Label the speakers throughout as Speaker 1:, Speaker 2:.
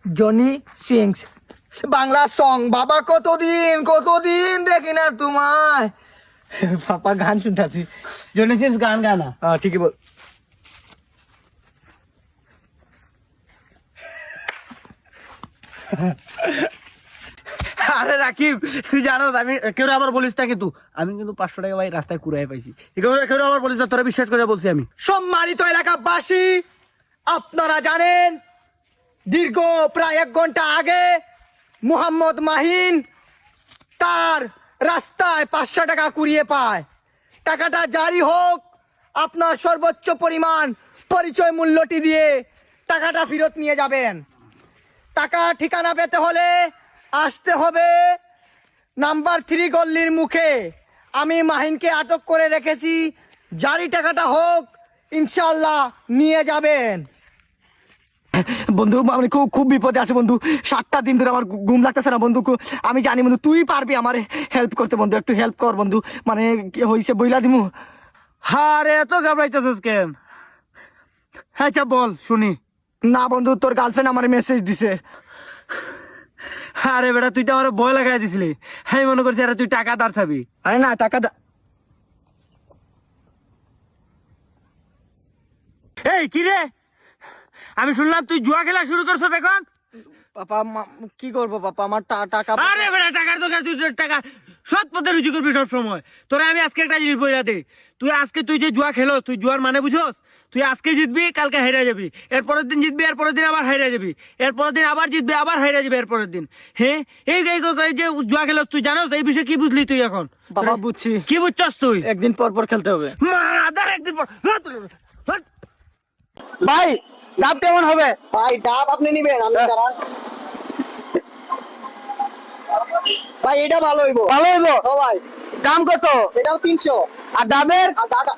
Speaker 1: Johnny sings Bangla song. বাবা কতদিন দেখি না তোমায়।
Speaker 2: পাপা গান শুনতেছি, জনি সিংস গান গানা।
Speaker 1: হ্যাঁ ঠিকই বল।
Speaker 2: আরে রাকিব, তুই জানো আমি কেউ আবার বলিস না, কিন্তু আমি কিন্তু 500 টাকা ভাই রাস্তায় কুড়াই পাইছি। কেউ আবার বলিস না, তোরা বিশ্বাস করে বলছি আমি।
Speaker 1: সম্মানিত এলাকাবাসী, আপনারা জানেন দীর্ঘ প্রায় 1 ঘন্টা আগে মোহাম্মদ মাহিন তার রাস্তায় 500 টাকা কুড়িয়ে পায়। টাকাটা জারি হোক, আপনার সর্বোচ্চ পরিমাণ পরিচয় মূল্যটি দিয়ে টাকাটা ফেরত নিয়ে যাবেন। টাকা ঠিকানা পেতে হলে আসতে হবে নাম্বার 3 গল্লির মুখে। আমি মাহিনকে আটক করে রেখেছি, জারি টাকাটা হোক, ইনশাল্লাহ নিয়ে যাবেন। বন্ধু আমি খুব বিপদে আছে বন্ধু। 7টা দিন ধরে আমার ঘুম লাগতেছে না বন্ধু। আমি জানি বন্ধু তুই পারবি আমার হেল্প করতে বন্ধু, একটু হেল্প কর বন্ধু। মানে কি হয়েছে বইলা দিমু।
Speaker 2: আরে এত ঘাবড়াইতেছিস কেন? হ্যাঁ আচ্ছা বল শুনি।
Speaker 1: না বন্ধু, তোর গার্লফ্রেন্ড আমার মেসেজ দিছে।
Speaker 2: আরে বেটা, তুই তো আমার ভয় লাগাই দিছিলি। আমি মনে করছি আরে তুই টাকা ধার চাবি।
Speaker 1: আরে না, টাকা
Speaker 2: এই কি রে, আমি শুনলাম তুই জুয়া খেলা শুরু করছো এখন।
Speaker 1: পাপা কি করবো পাপা, আমার টাকা।
Speaker 2: আরে বেটা, টাকার দোকান, তুই টাকা সৎ পথে রুজি করবি সব সময়। তোরা আমি আজকে একটা জিনিস বইলা দে, তুই যে জুয়া খেলো, তুই জুয়ার মানে বুঝোস? তুই আজকে জিতবি, কালকে হেরে যাবি, এরপরের দিন জিতবি, এরপরের দিন আবার হেরে যাবি, এরপরের দিন আবার জিতবি, আবার হেরে যাবি এরপরের দিন। হ্যাঁ, এই যে জুয়া খেলো তুই জানোস এই বিষয়ে কি বুঝলি তুই এখন?
Speaker 1: বাবা বুঝছি।
Speaker 2: কি বুঝছস তুই?
Speaker 1: একদিন পর খেলতে হবে।
Speaker 2: আদার একদিন পর।
Speaker 1: ভাই ডাব কেমন হবে? ভাই ডাব আপনি নিবেন, আমি দাঁড়ান। ভাই এটা ভালো হইবো। ভালো হইবো? ও ভাই দাম কত? এটাও 300। আর ডাবের? আর ডাটা।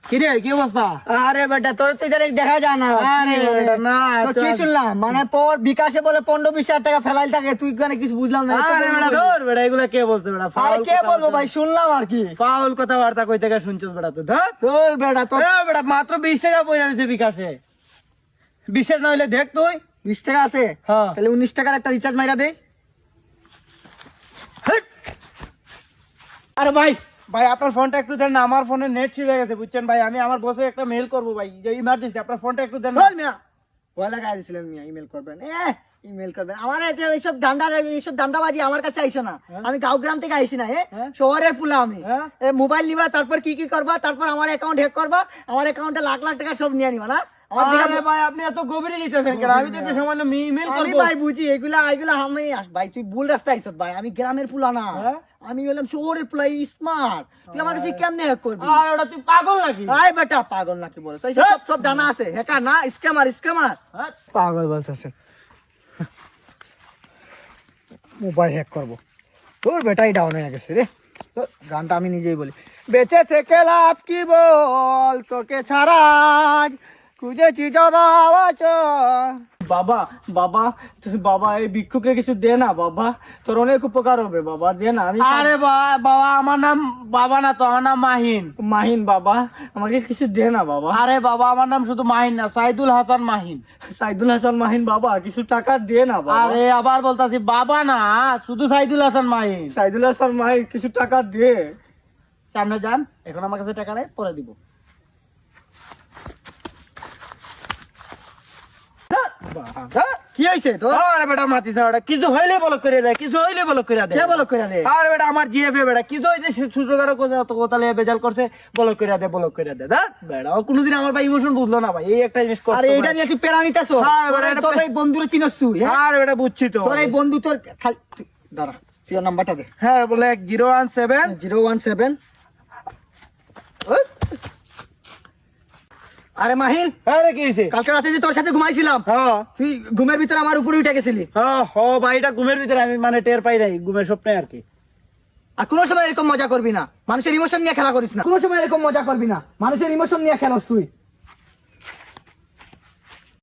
Speaker 2: কি রে, কি অবস্থা?
Speaker 1: আরে বেটা তোর তো ইদারে দেখা যায় না।
Speaker 2: আরে বেটা, না,
Speaker 1: তো কি শুনলাম মানে পর বিকাশে বলে 15-20 হাজার টাকা ফেলাই থাকে, তুই মানে কিছু বুঝলাম না।
Speaker 2: আরে বেটা ধর বেটা, এগুলা কে বলছে বেটা?
Speaker 1: আরে
Speaker 2: ফাউল
Speaker 1: কে বলবো ভাই, শুনলাম আর কি।
Speaker 2: ফাউল কথাবার্তা কই থেকে শুনছিস বেটা? তো ধর
Speaker 1: তোর বেটা তোর
Speaker 2: বেটা, মাত্র 20 টাকা পয়সা দিছে বিকাশে। 20 নইলে দেখ তুই।
Speaker 1: 20 টাকা আছে?
Speaker 2: হ্যাঁ।
Speaker 1: তাহলে 19 টাকার একটা রিচার্জ মাইরা দে।
Speaker 2: আরে ভাই আপনার ফোনটা একটু দেন না, আমার ফোনে নেট ছিল গেছে বুঝছেন ভাই। আমি আমার বসে একটা মেইল করবো ভাই, যে ইমার্জেন্সি। আপনার ফোনটা একটু দেন না।
Speaker 1: বল মিয়া ওয়া লাগাই দিছিলেন মিয়া, ইমেল করবেন। ইমেল করবেন আমার এইসব ধান্দাবাজি আমার কাছে আইসো না। আমি গাঁও গ্রাম থেকে আইসি না, শহরের পুলা আমি। মোবাইল নিবা, তারপর কি করবা, তারপর আমার অ্যাকাউন্ট হ্যাক করবা, আমার অ্যাকাউন্টে লাখ লাখ টাকা সব নিয়ে নিবা না।
Speaker 2: আরে ভাই আপনি এত গভীরে যেতেছেন কেন? আমি তো একটু সামান্য ইমেল
Speaker 1: আমি
Speaker 2: করবো।
Speaker 1: ভাই বুঝি এগুলা আমি ভাই তুই ভুল রাস্তা আইছ ভাই। আমি গ্রামের পুলা না, আমি হলাম শহরের পুলা, স্মার্ট। তুই আমার কাছে কেমনে হ্যাক করবি?
Speaker 2: আরে ওটা তুই পাগল নাকি?
Speaker 1: আই বেটা পাগল নাকি বলে? সব জানা আছে, হ্যাকার না, স্ক্যামার। পাগল বলতেছে মোবাইল হ্যাক করবো। তোর বেটাই ডাউন হয়ে গেছে রে। গানটা আমি নিজেই বলি। বেঁচে থেকে লাভ কি বল, তোকে ছাড়া আজ খুঁজেছি জবাব।
Speaker 2: বাবা বাবা বাবা, এই ভিক্ষুকে কিছু দে না বাবা, তোর অনেক উপকার হবে বাবা, দে না। আমি আরে বাবা, আমার নাম বাবা না তো, আমার নাম মাহিন।
Speaker 1: মাহিন বাবা, আমাকে কিছু দে না বাবা।
Speaker 2: আরে বাবা, আমার নাম শুধু মাহিন না, সাইদুল হাসান মাহিন।
Speaker 1: সাইদুল হাসান মাহিন বাবা, কিছু টাকা দে না বাবা।
Speaker 2: আরে আবার বলতাছি বাবা না, শুধু সাইদুল হাসান মাহিন।
Speaker 1: সাইদুল হাসান মাহিন, কিছু টাকা দে।
Speaker 2: সামনে যান, এখন আমার কাছে টাকা নেই, পরে দিব।
Speaker 1: কি হয়েছে তোর?
Speaker 2: আরে বেটা মাতিস না বেটা, কিছু হইলে বলক করে দেয়, কিছু হইলে বলক করে দেয়।
Speaker 1: কে বলক করে দে?
Speaker 2: আরে বেটা আমার জিএফএ বেটা, কিছু হইতে ছোটখাটো কথা বেজাল করছে, বলক করে দে, বলক করে দে। দেখ বেটা, ও কোনোদিন আমার ভাই ইমোশন বুঝলো না ভাই, এই একটা জিনিস করতে।
Speaker 1: আরে এটা নিয়ে কি পেরা নিতেছো?
Speaker 2: হ্যাঁ বেটা,
Speaker 1: তোর এই বন্ধুরে চিনস তুই?
Speaker 2: আরে বেটা বুঝছি তো।
Speaker 1: তোর এই বন্ধু তোর দাঁড়া, তুই ওর নাম্বারটা দে।
Speaker 2: হ্যাঁ বলে 017
Speaker 1: 017। আরে মাহিন,
Speaker 2: আরে কি হইছে?
Speaker 1: কালকে রাতে যে তোর সাথে ঘুমাইছিলাম,
Speaker 2: হ্যাঁ
Speaker 1: তুই ঘুমের ভিতরে আমার উপরে উঠে গেছিলি।
Speaker 2: হ্যাঁ ভাই, এটা ঘুমের ভিতরে আমি মানে টের পাই নাই, ঘুমের স্বপ্নে আর কি।
Speaker 1: আর কোনো সময় এরকম মজা করবি না, মানুষের ইমোশন নিয়ে খেলা করিস না। কোনো সময় এরকম মজা করবি না, মানুষের ইমোশন নিয়ে খেলোস তুই।